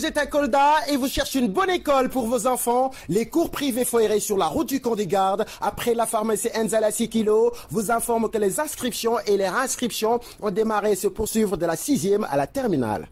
Vous êtes à Kolda et vous cherchez une bonne école pour vos enfants. Les cours privés Foiré sur la route du Camp des Gardes, après la pharmacie Enzala 6 kg, vous informe que les inscriptions et les réinscriptions ont démarré et se poursuivre de la 6e à la terminale.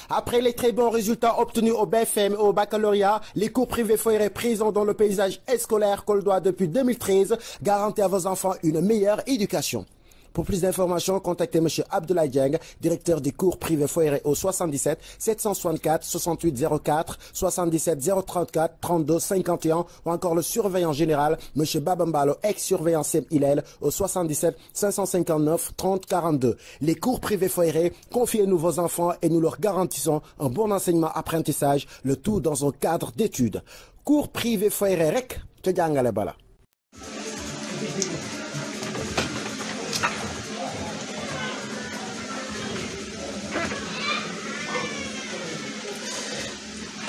Après les très bons résultats obtenus au BFM et au baccalauréat, les cours privés Foiré présents dans le paysage scolaire coldois depuis 2013 garantissent à vos enfants une meilleure éducation. Pour plus d'informations, contactez M. Abdoulaye Dieng, directeur des cours privés Foiré au 77 764 68 04 77 034 32 51 ou encore le surveillant général M. Babambalo, ex-surveillant Sem Hillel au 77 559 30 42. Les cours privés Foiré, confiez-nous vos enfants et nous leur garantissons un bon enseignement-apprentissage, le tout dans un cadre d'études. Cours privés Foiré rek, te jangale bala.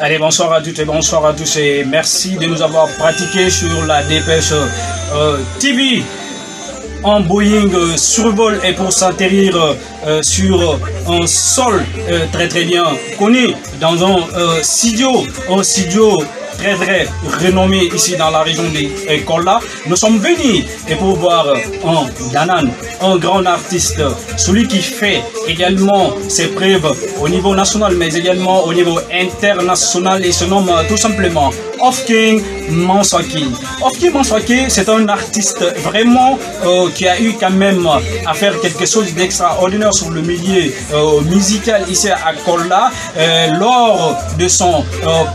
Allez, bonsoir à toutes et bonsoir à tous et merci de nous avoir pratiqué sur la dépêche TV en Boeing survol et pour s'atterrir sur un sol très bien connu dans un studio très renommé ici dans la région de Kolda. Nous sommes venus et pour voir un Danan, un grand artiste, celui qui fait également ses preuves au niveau national mais également au niveau international et se nomme tout simplement Ofking Manswaki. Ofking Manswaki, c'est un artiste vraiment qui a eu quand même à faire quelque chose d'extraordinaire sur le milieu musical ici à Kolda lors de son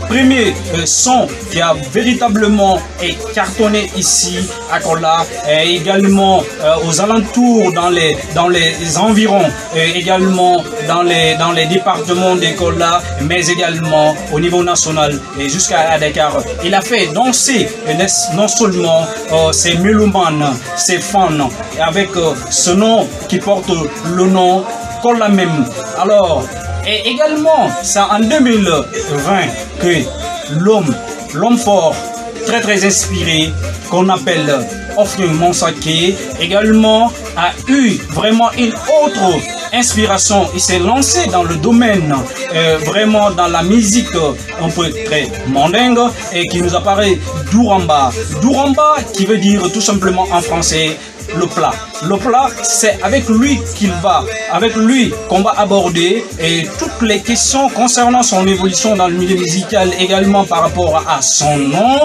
premier son qui a véritablement cartonné ici à Kolda et également aux alentours dans les environs également dans les départements de Kolda mais également au niveau national et jusqu'à Dakar. Il a fait danser non seulement ses mélomanes, ses fans avec ce nom qui porte le nom Kolda même. Alors, et également, c'est en 2020 que l'homme fort, très inspiré, qu'on appelle Ofking Manswaki, également a eu vraiment une autre inspiration. Il s'est lancé dans le domaine, vraiment dans la musique un peu très mandingue et qui nous apparaît Douramba. Douramba qui veut dire tout simplement en français le plat. Le plat, c'est avec lui qu'on va aborder et toutes les questions concernant son évolution dans le milieu musical, également par rapport à son nom,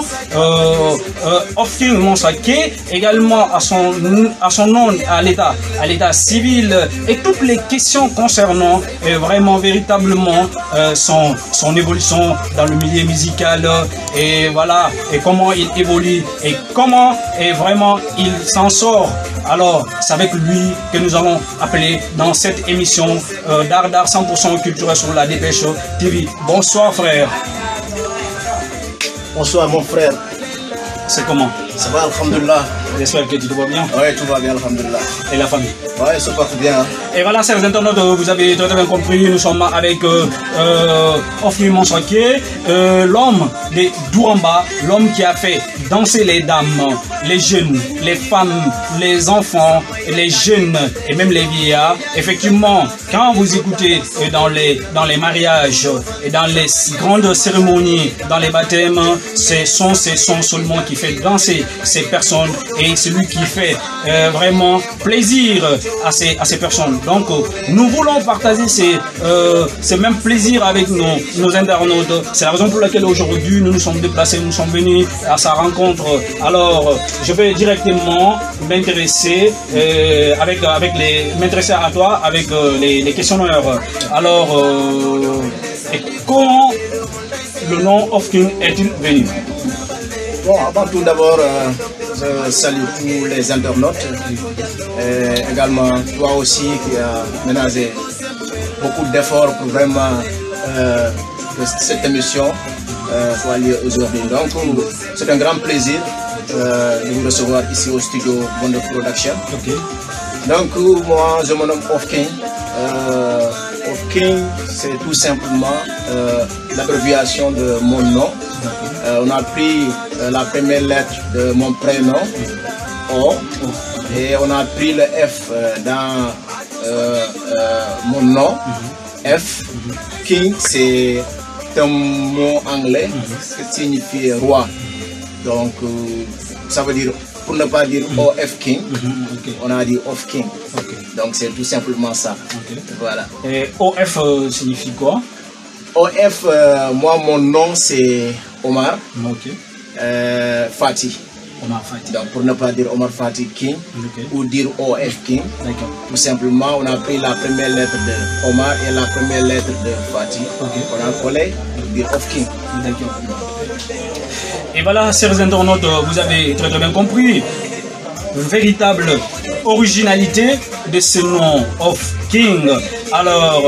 Ofking Manswaki, également à son nom, à l'état civil et toutes les questions concernant vraiment véritablement son évolution dans le milieu musical et voilà, et comment il évolue et comment vraiment il s'en sort. Alors, c'est avec lui que nous allons appeler dans cette émission d'art 100% culturel sur la dépêche TV. Bonsoir frère. Bonsoir mon frère. C'est comment? Ça va, alhamdoulilah. J'espère que tu te vois bien. Oui, tout va bien, alhamdoulilah. Et la famille? Oui, ça porte bien. Et voilà, chers internautes, vous avez très bien compris, nous sommes avec Ofking Manswaki, l'homme de Douramba, l'homme qui a fait danser les dames, les jeunes, les femmes, les enfants, les jeunes et même les vieillards. Effectivement, quand vous écoutez dans les mariages et dans les grandes cérémonies, dans les baptêmes, c'est son seulement qui fait danser ces personnes et celui qui fait vraiment plaisir à ces personnes. Donc nous voulons partager ces mêmes plaisirs avec nos internautes. C'est la raison pour laquelle aujourd'hui nous nous sommes déplacés, nous sommes venus à sa rencontre. Alors je vais directement m'intéresser m'intéresser à toi avec les questionnaires. Alors comment le nom Ofking est-il venu? Bon, avant tout d'abord, je salue tous les internautes et également toi aussi qui as ménagé beaucoup d'efforts pour vraiment que cette émission soit lieu aujourd'hui. Donc c'est un grand plaisir de vous recevoir ici au studio Wonder Production. Okay. Donc moi je me nomme Ofking. Ofking c'est tout simplement l'abréviation de mon nom. On a pris la première lettre de mon prénom, O, et on a pris le F dans mon nom, F. King, c'est c'est un mot anglais qui signifie roi. Donc, ça veut dire, pour ne pas dire OF King, on a dit Of King. Donc, c'est tout simplement ça. Voilà. Et OF signifie quoi? OF, moi, mon nom, c'est Omar Fati. Omar Fati. Donc, pour ne pas dire Omar Fati King ou dire OF King, tout simplement, on a pris la première lettre de Omar et la première lettre de Fati. On a collé pour dire Of King. Et voilà, chers internautes, vous avez très bien compris. Véritable originalité de ce nom of King. Alors,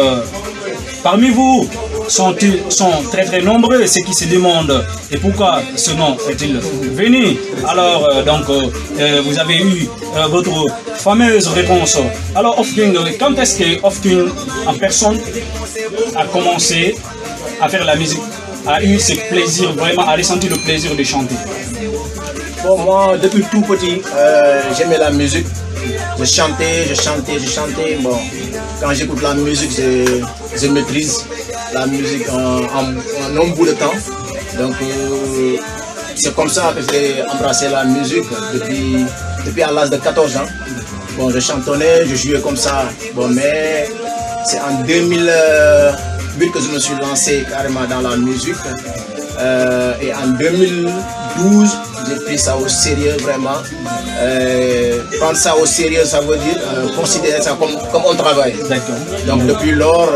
parmi vous sont très nombreux ceux qui se demandent et pourquoi ce nom est-il venu. Alors, vous avez eu votre fameuse réponse. Alors, of King, quand est-ce que of King en personne a commencé à faire la musique, a eu ce plaisir, vraiment a ressenti le plaisir de chanter? Bon, moi, depuis tout petit, j'aimais la musique. Je chantais. Bon, quand j'écoute la musique, je maîtrise la musique en un bout de temps. Donc, c'est comme ça que j'ai embrassé la musique depuis à l'âge de 14 ans. Bon, je chantonnais, je jouais comme ça. Bon, mais c'est en 2008 que je me suis lancé carrément dans la musique. Et en 2012, j'ai pris ça au sérieux vraiment. Prendre ça au sérieux, ça veut dire considérer ça comme un travail. Donc depuis lors,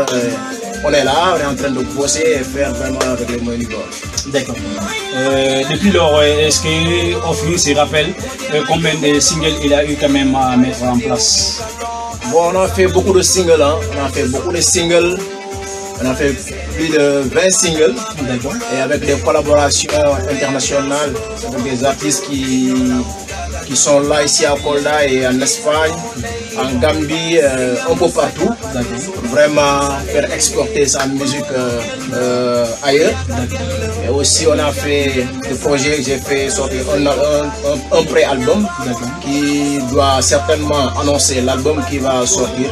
on est là, on est en train de bosser et faire vraiment avec les moyens du bord. D'accord. Depuis lors, est-ce que Offline se rappelle combien de singles il a eu quand même à mettre en place? Bon, on a fait beaucoup de singles, hein. On a fait plus de 20 singles et avec des collaborations internationales avec des artistes qui sont là ici à Kolda et en Espagne, en Gambie, un peu partout. Vraiment faire exporter sa musique ailleurs. Et aussi on a fait des projets, j'ai fait sortir un pré-album qui doit certainement annoncer l'album qui va sortir.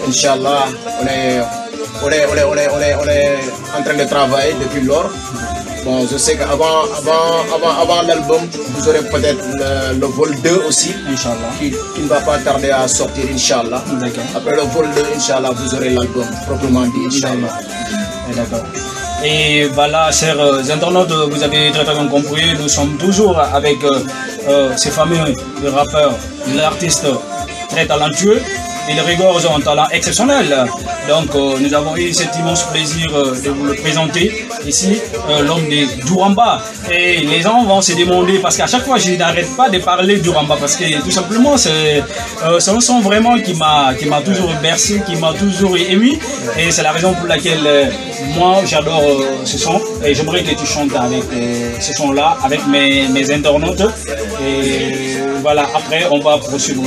Inch'Allah, on est en train de travailler depuis lors. Bon, je sais qu'avant l'album, vous aurez peut-être le vol 2 aussi, qui ne va pas tarder à sortir, Inch'Allah. Après le vol 2, Inch'Allah, vous aurez l'album proprement dit, Inch'Allah. D'accord. Et voilà, chers internautes, vous avez très bien compris, nous sommes toujours avec ces fameux rappeurs, l'artiste très talentueux. Il regorge un talent exceptionnel. Donc nous avons eu cet immense plaisir de vous le présenter ici, l'homme de Duramba. Et les gens vont se demander, parce qu'à chaque fois je n'arrête pas de parler de Duramba, parce que tout simplement c'est un son vraiment qui m'a toujours bercé, qui m'a toujours ému. Et c'est la raison pour laquelle moi j'adore ce son. Et j'aimerais que tu chantes avec ce son là, avec mes internautes. Et voilà, après on va poursuivre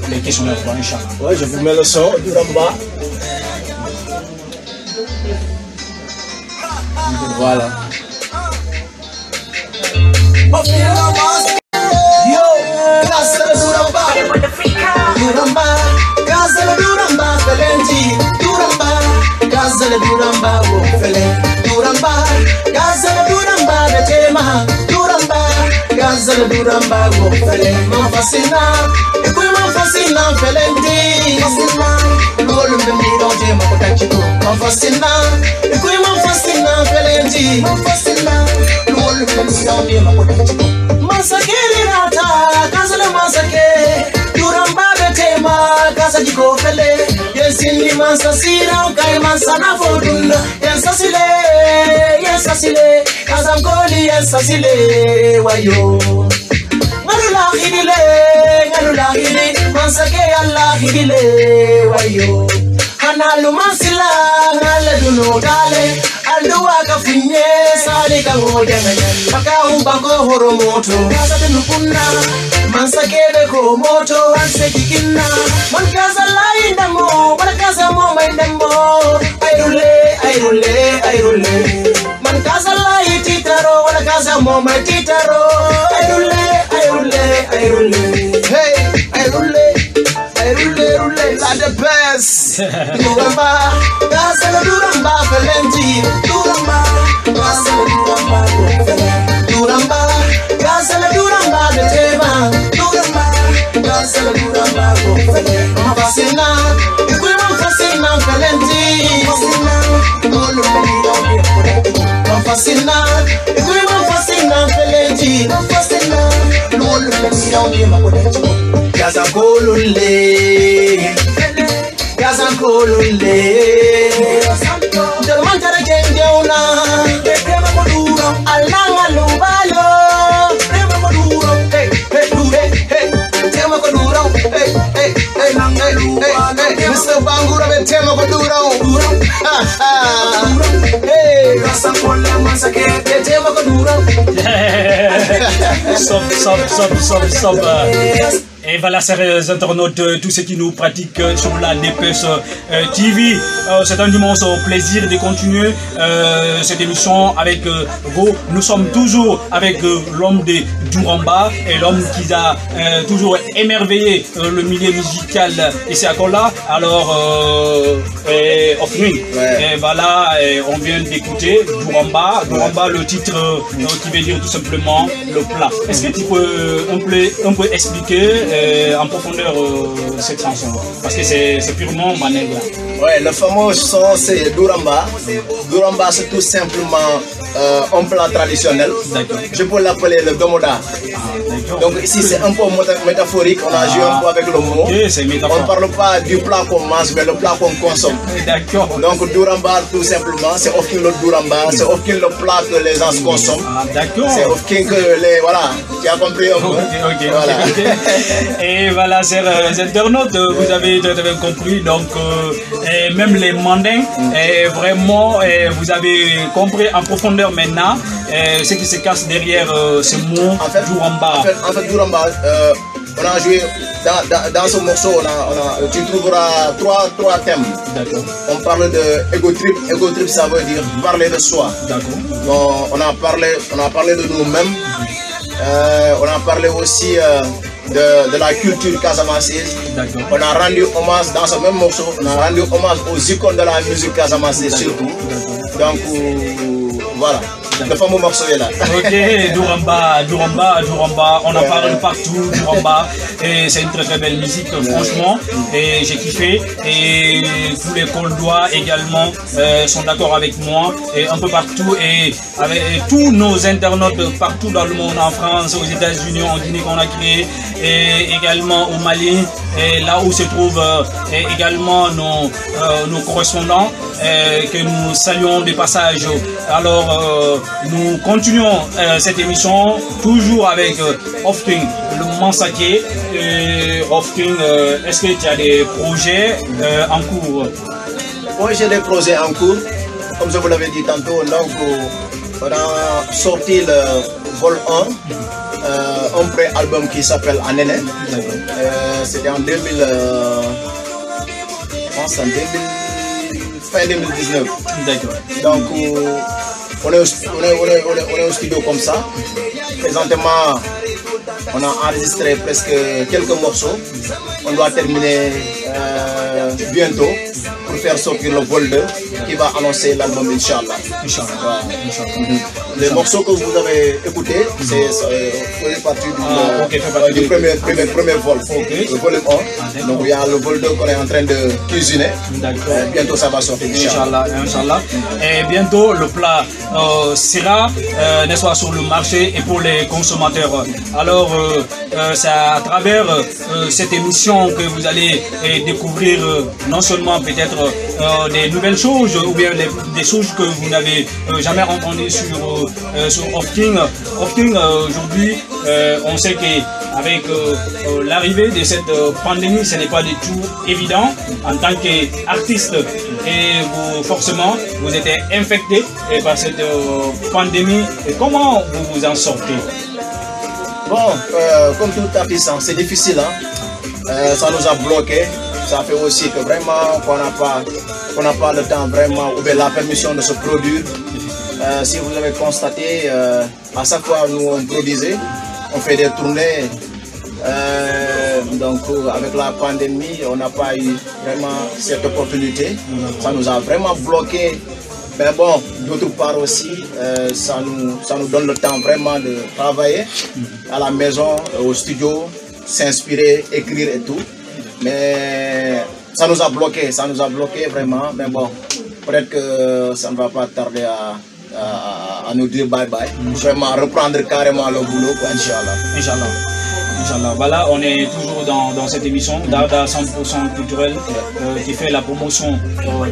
les questions de la fois, Inch'Allah. Ouais, je vous mets le son, Duramba. Voilà. Yo, Gazelle Duramba, Gazelle Duramba, Felenti, Duramba, Gazelle Duramba, Duramba, Gazelle Duramba, Betema, Duramba, Gazelle Duramba, Mafasina, Mafasina, Felenti, Golum Biro, Makotachiko, Mafasina, Mafasina, Felenti, Mafasina, Golum Biro, Makotachiko. Masakiri rata, Gazelle Masake, Duramba Betema, Gazajiko Fele, Yesini Masasira, Kai Masana Fodunda, Yesasile, Kazangoli, Yesasile, Wayo. Ngalula hidile, Masake Allah hidile, Wayo. Hanalu Masila, Naleduno Dale, Alduaka Finye, Sali Kangoja, Pakau Bango Horomoto, Kaza Nukuna, Mansakebe Komoto, Ansekikina, Mankaza Laindamo, Mankaza Moma Indamo, Airule, Mankaza Lai Titaro, Mankaza Moma Titaro, Airule, hey, Airule, la de best. Duramba, Gazelle Duramba, Felenti, fascinante, Feleji, Lulu, Gazakolule, Gazakolule, Dermantara Jengeuna, Alanga Lubalo, Mr. Bangura ve tema kodura. Hey, Rasakola masake tema kodura. Stop. Et voilà, chers internautes, tous ceux qui nous pratiquent sur la Dépêche TV. C'est un immense plaisir de continuer cette émission avec vous. Nous sommes toujours avec l'homme de Douramba et l'homme qui a toujours émerveillé le milieu musical ici à Kola. Alors, Offering. Et voilà, on vient d'écouter Douramba. Douramba, le titre qui veut dire tout simplement le plat. Est-ce que tu peux un peu expliquer en profondeur cette chanson, parce que c'est purement Manenga. Ouais, le fameux son c'est Douramba. Douramba c'est tout simplement un plat traditionnel. Je peux l'appeler le Domoda. Donc ici c'est un peu métaphorique, on a joué un peu avec le mot. Okay, on ne parle pas du plat qu'on mange, mais le plat qu'on consomme. D'accord. Donc Douramba tout simplement, c'est Ofking le Douramba, c'est Ofking le plat que les gens consomment. D'accord. C'est Ofking que les... Voilà, tu as compris un peu. Ok. Voilà. Et voilà, chers internautes, vous avez très bien compris. Donc, et même les mandins, vraiment, vous avez compris en profondeur maintenant ce qui se cache derrière ce mot Douramba. En fait, Douramba, on a joué dans ce morceau, tu trouveras trois thèmes. On parle de ego trip. Ego trip, ça veut dire parler de soi. Donc, on a parlé de nous-mêmes. On a parlé aussi de la culture casamançaise. On a rendu hommage dans ce même morceau, on a rendu hommage aux icônes de la musique casamançaise surtout. Donc voilà, le fameux morceau est là. Ok, Douramba, on en parle partout, Douramba, et c'est une très belle musique, franchement, et j'ai kiffé, et tous les Coldois également sont d'accord avec moi, et un peu partout, et avec tous nos internautes partout dans le monde, en France, aux États-Unis, en Guinée qu'on a créé, et également au Mali, et là où se trouvent également nos correspondants, que nous saluons de passage. Alors, nous continuons cette émission toujours avec Offering, le Mansaké. Offering, est-ce que tu as des projets en cours? Oui, j'ai des projets en cours. Comme je vous l'avais dit tantôt, donc, on a sorti le vol 1, un pré-album qui s'appelle Anene. C'était en 2000, je pense en fin 2019. Donc, on est au studio comme ça. Présentement, on a enregistré presque quelques morceaux. On doit terminer bientôt pour faire sortir le vol 2 qui va annoncer l'album Inch'Allah. Les morceaux que vous avez écoutés, c'est partie du premier vol, le volume 1. Donc il y a le vol 2 qu'on est en train de cuisiner. Bientôt ça va sortir. Inch'Allah. Et bientôt le plat sera n'est-ce pas, sur le marché et pour les consommateurs. Alors c'est à travers cette émission que vous allez découvrir non seulement peut-être des nouvelles choses ou bien des choses que vous n'avez jamais entendues sur Offking. Offking, aujourd'hui, on sait qu'avec l'arrivée de cette pandémie, ce n'est pas du tout évident en tant qu'artiste. Et vous, forcément, vous êtes infecté par cette pandémie. Et comment vous vous en sortez? Bon, comme tout artiste, c'est difficile. Ça nous a bloqué. Ça fait aussi que vraiment qu'on n'a pas le temps vraiment ou bien la permission de se produire. Si vous avez constaté, à chaque fois nous on produisait, on fait des tournées. Donc avec la pandémie, on n'a pas eu vraiment cette opportunité. Ça nous a vraiment bloqué. Mais bon, d'autre part aussi, ça nous donne le temps vraiment de travailler à la maison, au studio, s'inspirer, écrire et tout. Mais ça nous a bloqué vraiment. Mais bon, peut-être que ça ne va pas tarder à à nous dire bye bye. Vraiment reprendre carrément le boulot, quoi, Inch'Allah. Inch'Allah. Inch'Allah. Voilà, on est toujours dans cette émission Darda 100% culturel qui fait la promotion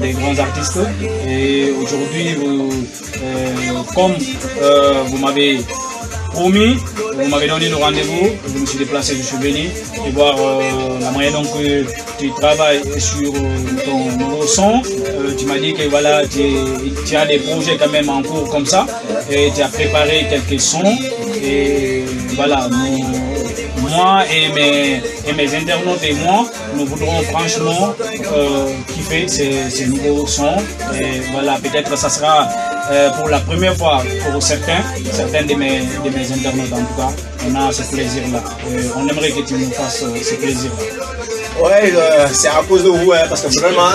des grands artistes. Et aujourd'hui, comme vous m'avez promis, vous m'avez donné le rendez-vous, je me suis déplacé, je suis venu et voir la manière dont tu travailles sur ton nouveau son. Tu m'as dit que voilà, tu as des projets quand même en cours comme ça et tu as préparé quelques sons et voilà, moi et mes internautes et moi, nous voudrons franchement kiffer ces nouveaux sons et voilà, peut-être ça sera pour la première fois pour certains de mes internautes en tout cas, on a ce plaisir-là. On aimerait que tu nous fasses ce plaisir-là. Ouais, c'est à cause de vous, hein, parce que vraiment...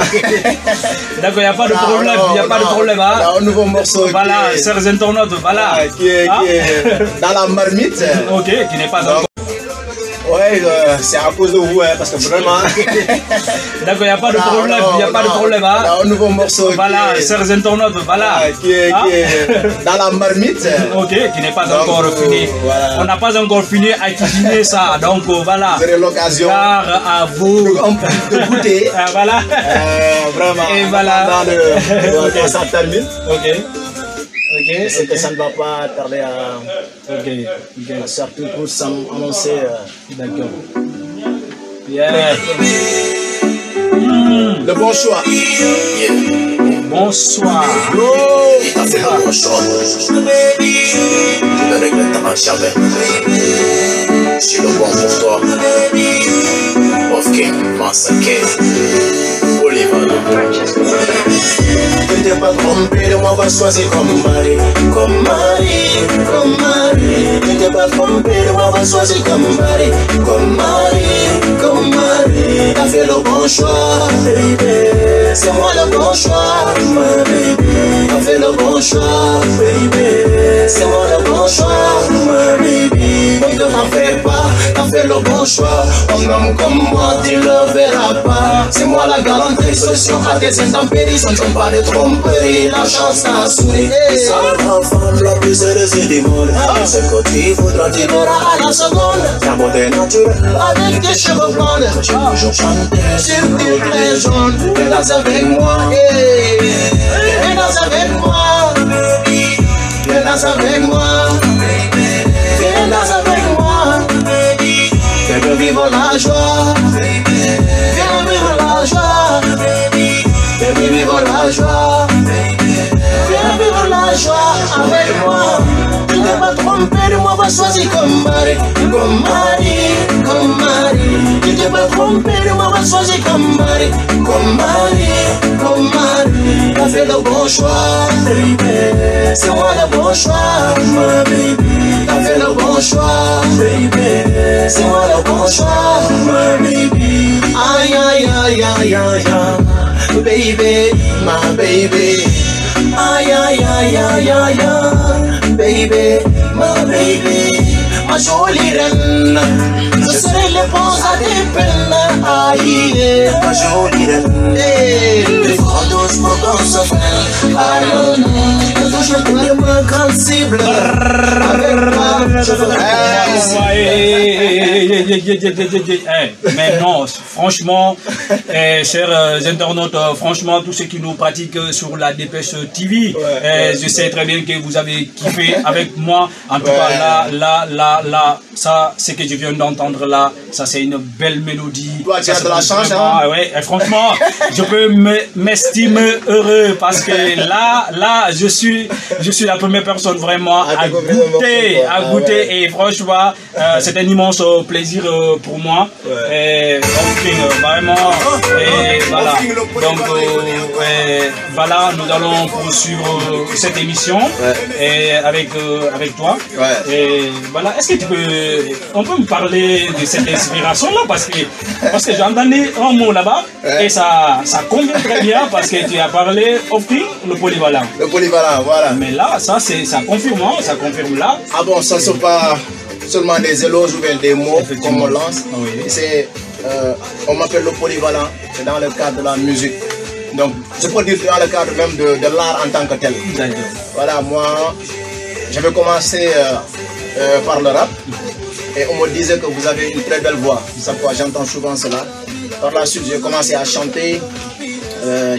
D'accord, il n'y a pas de problème, il n'y a pas de problème. Hein. Il y a un nouveau morceau voilà, chers internautes, voilà. Qui est dans la marmite. Ok, qui n'est pas encore... Ouais, c'est à cause de vous, hein, parce que vraiment... D'accord, il n'y a pas de problème, il n'y a pas de problème. Hein. Il y a un nouveau morceau voilà, chers internautes, voilà. Qui est dans la marmite. Ok, qui n'est pas encore fini. Voilà. On n'a pas encore fini à cuisiner ça, donc voilà. Vous aurez l'occasion à vous de goûter. Voilà. Vraiment. Et voilà. Quand ça termine. Ok. Ok. C'est que ça ne va pas tarder à sortir pour s'annoncer. D'accord. Yeah. Le bon choix. Yeah. Bonsoir. T'as fait le bon choix. Je ne regretterai jamais. Je suis le bon pour toi. Of King, Master King, Oliver. Ne t'es pas trompé de moi, va choisir comme mari. Comme mari, comme mari. Ne t'es pas trompé de moi, va choisir comme mari. Comme mari, comme mari. T'as fait le bon choix, baby. C'est moi le bon choix, my baby. T'as fait le bon choix, baby. C'est moi le bon choix, my baby. Ne t'en fais pas, t'as fait le bon choix. Un homme comme moi, tu le verras pas. C'est moi la galanterie, solution à tes intempéries. Sans ton pas de tromperie, la chance t'a souri. C'est la femme la plus heureuse du monde. Ce que tu voudras, tu verras à la seconde. Ta beauté naturelle, avec tes cheveux blondes. J'ai toujours chanté sur toutes les jaunes. Viens danser avec moi, viens danser avec moi. Viens danser avec moi. Viens danser avec moi. Viens vivre la joie. Viens vivre la joie. Viens vivre la joie. Viens vivre la joie avec moi. Tu ne t'es pas trompé de moi, va choisir comme mari. Comme mari, comme mari. Tu ne t'es pas trompé de moi, va choisir comme mari. Comme mari, comme mari. T'as fait le bon choix, baby. C'est moi le bon choix, my baby. T'as fait le bon choix, baby. C'est moi le bon choix, my baby. Aïe, aïe, aïe, aïe, aïe, aïe. Baby, my baby. Aïe, aïe, aïe, aïe, aïe, aïe. Baby, my baby. Ma jolie reine, je serai l'éponge à tes peines. Aïe, ma jolie reine. Tu feras douce pour qu'on se freine. Aïe, je touche tous les mains sensibles. Avec toi, je mais non, franchement, chers internautes, franchement, tous ceux qui nous pratiquent sur la Dépêche TV, je sais très bien que vous avez kiffé avec moi. En tout cas, là, ça, ce que je viens d'entendre là, ça c'est une belle mélodie. Toi, tu as de la chance, hein? Ouais, franchement, je peux m'estimer heureux parce que là, je suis la première personne vraiment à goûter et franchement, c'est un immense plaisir pour moi. Et donc, vraiment, et voilà. Donc, voilà, nous allons poursuivre cette émission et avec toi. Et voilà, est-ce que on peut me parler de cette inspiration-là parce que j'ai entendu un mot là-bas et ça convient très bien parce que tu as parlé Ofking, le polyvalent. Le polyvalent, voilà. Mais là, ça confirme, hein, ça confirme là. Ah bon, ça ne sont pas seulement des éloges ou bien des mots qu'on me lance. C'est, on m'appelle le polyvalent, c'est dans le cadre de la musique. Donc, je peux dire dans le cadre même de l'art en tant que tel. Voilà, moi, j'avais commencé par le rap. Et on me disait que vous avez une très belle voix. C'est pourquoi j'entends souvent cela. Par la suite, j'ai commencé à chanter.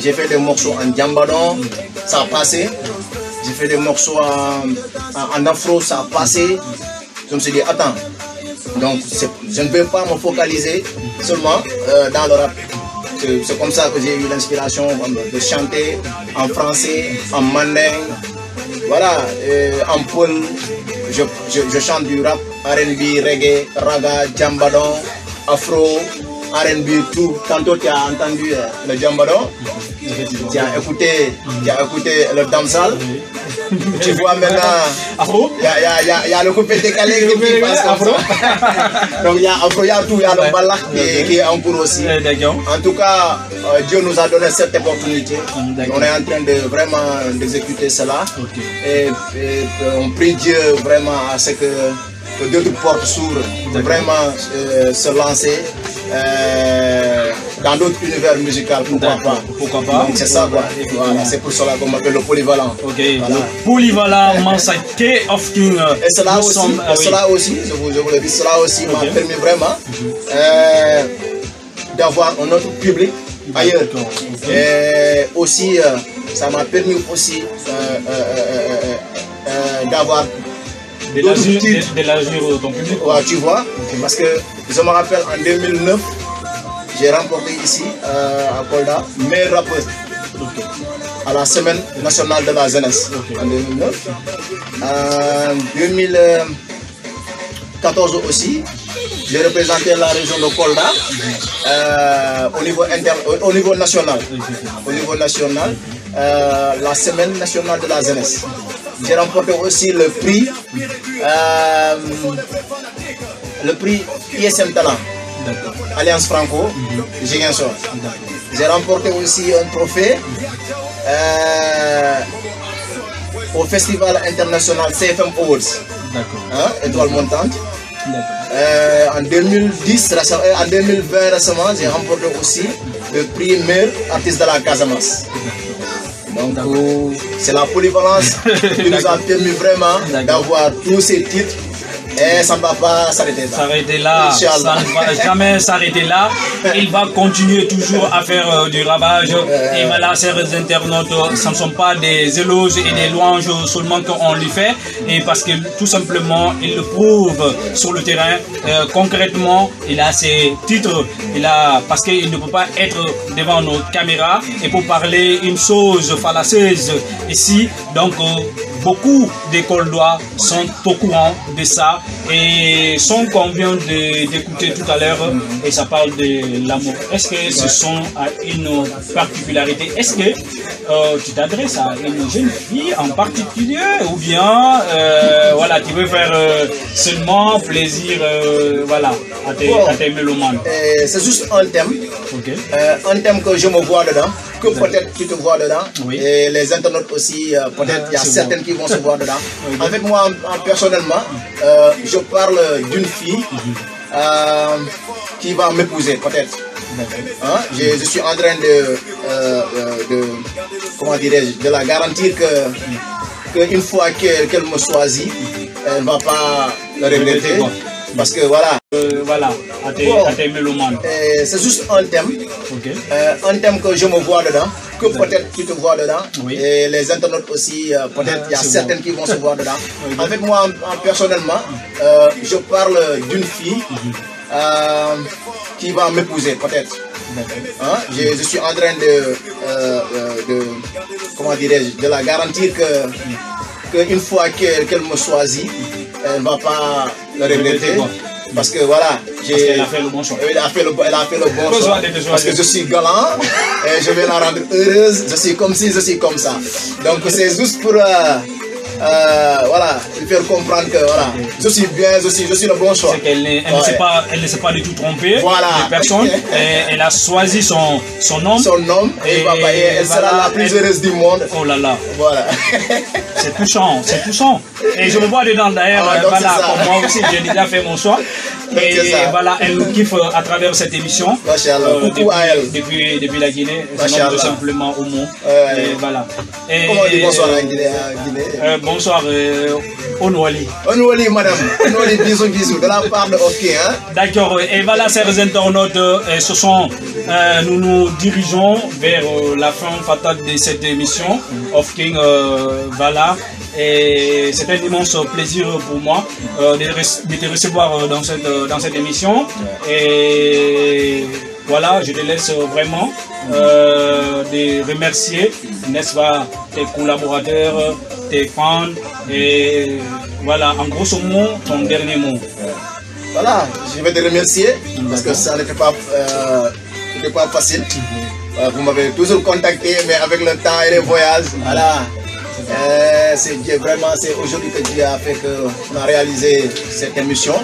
J'ai fait des morceaux en djambadon, ça a passé. J'ai fait des morceaux en afro, ça a passé. Je me suis dit, attends, donc je ne vais pas me focaliser seulement dans le rap. C'est comme ça que j'ai eu l'inspiration de chanter en français, en manding, voilà, en poule. Je chante du rap, R&B, reggae, raga, djambadon, afro, R&B, tout. Tantôt tu as entendu le djambadon, tu as écouté le dancehall. Tu vois maintenant, il y a le coupé décalé qui passe comme ça. Donc il y a afro, il y a tout, il y a le balak qui est en cours aussi. En tout cas, Dieu nous a donné cette opportunité. On est en train de vraiment d'exécuter cela. Et on prie Dieu vraiment à ce que d'autres portes s'ouvrent, de vraiment se lancer dans d'autres univers musicaux, pourquoi pas. Donc c'est ça quoi. Voilà, c'est pour cela qu'on m'appelle le polyvalent. Voilà. Le polyvalent Mansake of King. Et cela aussi, je vous le dis, cela aussi m'a permis vraiment d'avoir un autre public ailleurs. Et aussi, ça m'a permis aussi d'avoir de l'azur ton public. Ouais, tu vois, parce que je me rappelle en 2009, j'ai remporté ici à Kolda meilleur rappeur à la semaine nationale de la jeunesse en 2009. En 2014 aussi, j'ai représenté la région de Kolda au niveau national. Au niveau national, la semaine nationale de la jeunesse. J'ai remporté aussi le prix ISM Talent, Alliance Franco, Ziguinchor. J'ai remporté aussi un trophée au Festival international CFM Awards, étoile montante. En 2010, en 2020 récemment, j'ai remporté aussi le prix meilleur artiste de la Casamance. Donc c'est la polyvalence qui nous a permis vraiment d'avoir tous ces titres. Et ça ne va pas s'arrêter là. Ça ne va jamais s'arrêter là. Il va continuer toujours à faire du ravage. Et voilà, chers internautes, ce ne sont pas des éloges et des louanges seulement qu'on lui fait. Et parce que tout simplement, il le prouve sur le terrain. Concrètement, il a ses titres. Parce qu'il ne peut pas être devant nos caméras et pour parler une chose fallacieuse ici. Donc, beaucoup d'écoles d'Oie sont au courant de ça et sont qu'on vient d'écouter tout à l'heure et ça parle de l'amour. Est-ce que ce sont à une particularité? Est-ce que tu t'adresses à une jeune fille en particulier ou bien voilà, tu veux faire seulement plaisir voilà, à tes mélomanes? C'est juste un thème. Un thème que je me vois dedans, que peut-être tu te vois dedans, et les internautes aussi, peut-être il y a certaines qui vont se voir dedans. En fait, moi, personnellement, je parle d'une fille qui va m'épouser, peut-être. Hein? Je suis en train comment dirais-je, de la garantir qu'une fois qu'elle me choisit, elle ne va pas le regretter. Parce que voilà. Voilà, à tes mélomanes. C'est juste un thème. Un thème que je me vois dedans, que peut-être tu te vois dedans, et les internautes aussi, peut-être il y a certaines qui vont se voir dedans. En fait, moi, personnellement, je parle d'une fille qui va m'épouser, peut-être. Hein? Je suis en train comment dirais-je, de la garantir qu'une fois qu'elle me choisit, elle ne va pas le regretter. Parce que voilà, elle a fait le bon choix. Elle a fait le bon choix. Parce que je suis galant et je vais la rendre heureuse. Je suis comme ci, je suis comme ça. Donc c'est juste pour voilà, lui faire comprendre que voilà, je suis bien, je suis le bon choix. Elle ne s'est pas du tout trompée de personne. Elle a choisi son homme. Son homme et elle sera la plus heureuse du monde. Oh là là. Voilà. C'est touchant, c'est touchant. Et je me vois dedans d'ailleurs, voilà, comme moi aussi, j'ai déjà fait mon choix. Et voilà, elle nous kiffe à travers cette émission. Coucou à elle. Depuis la Guinée, tout simplement au mot. Et voilà. Et, comment on dit bonsoir à la Guinée? Bonsoir, Onouali. Onouali, madame. Onouali, bisous, bisous, de la part de Ofking. Hein? D'accord, et voilà, chers internautes, nous nous dirigeons vers la fin fatale de cette émission. Ofking, voilà. Et c'est un immense plaisir pour moi de te recevoir dans cette émission. Et voilà, je te laisse vraiment de remercier, n'est-ce pas, tes collaborateurs, tes fans. Et voilà, en grosso modo, ton dernier mot. Voilà, je vais te remercier parce que ça n'était pas facile. Vous m'avez toujours contacté, mais avec le temps et les voyages, voilà. C'est aujourd'hui que Dieu a fait qu'on a réalisé cette émission.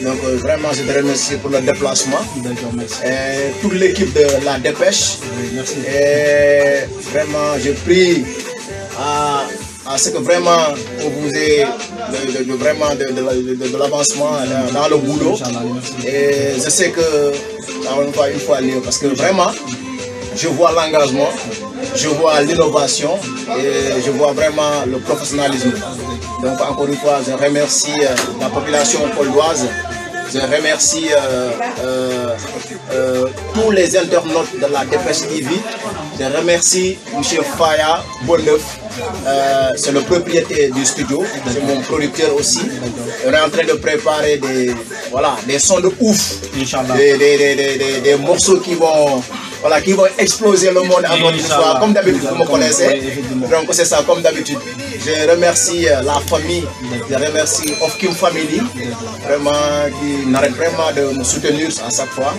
Donc vraiment, je te remercie pour le déplacement. Et toute l'équipe de La Dépêche. Et vraiment, je prie à ce que vraiment on vous ait de l'avancement dans le boulot. Et je sais que une fois lieu, parce que vraiment je vois l'engagement, je vois l'innovation et je vois vraiment le professionnalisme. Donc encore une fois, je remercie la population pauloise. Je remercie tous les internautes de La Dépêche TV. Je remercie M. Faya Bonneuf, c'est le propriétaire du studio, c'est mon producteur aussi. On est en train de préparer des sons de ouf, des morceaux qui vont exploser le monde encore une fois, comme d'habitude, vous me connaissez. Donc c'est ça, comme d'habitude. Je remercie la famille, je remercie Ofking Family, vraiment, qui n'arrête vraiment de me soutenir à chaque fois.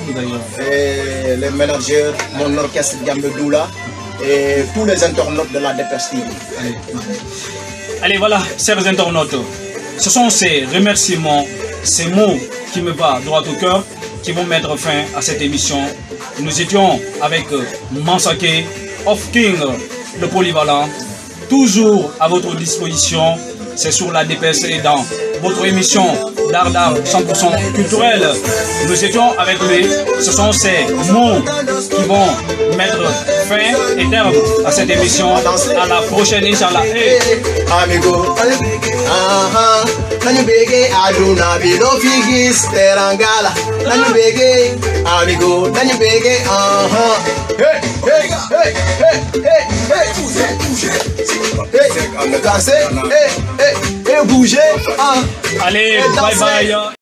Et les managers, mon orchestre Gambedoula et tous les internautes de La Dépêche TV. Allez, voilà, chers internautes, ce sont ces remerciements, ces mots qui me vont droit au cœur, qui vont mettre fin à cette émission. Nous étions avec Mansake, Ofking, le polyvalent, toujours à votre disposition. C'est sur La Dépêche et dans votre émission d'art 100% culturel. Nous étions avec lui. Ce sont ces mots qui vont mettre fin et terme à cette émission. À la prochaine, Inch'Allah. Hey. Amigo, nanyu bege aduna bilo figis terangala. Nanyu bege, amigo, nanyu bege, hey, hey, hey, hey, hey, hey, hey, hey, bougez, allez, bye bye.